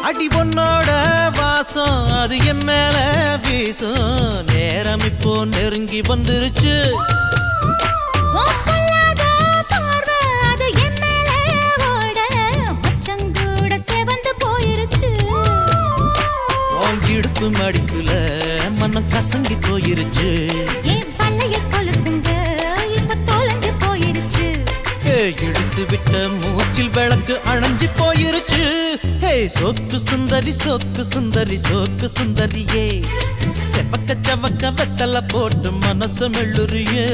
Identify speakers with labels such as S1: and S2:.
S1: அடி பொண்ணோட வாசம் அது என் மேல வீசும். நேரம் இப்போ நெருங்கி வந்துருச்சு. இடுப்பு மடிப்புல மனம் கசங்கி போயிருச்சு. எடுத்து விட்ட மூச்சில் விளக்கு அணைஞ்சு போயிருச்சு. சோக்கு சுந்தரி சோக்கு சுந்தரி சோக்கு சுந்தரியே, செவக்க செவக்க வெத்தல போட்டு மனசு மெல்லுறியே.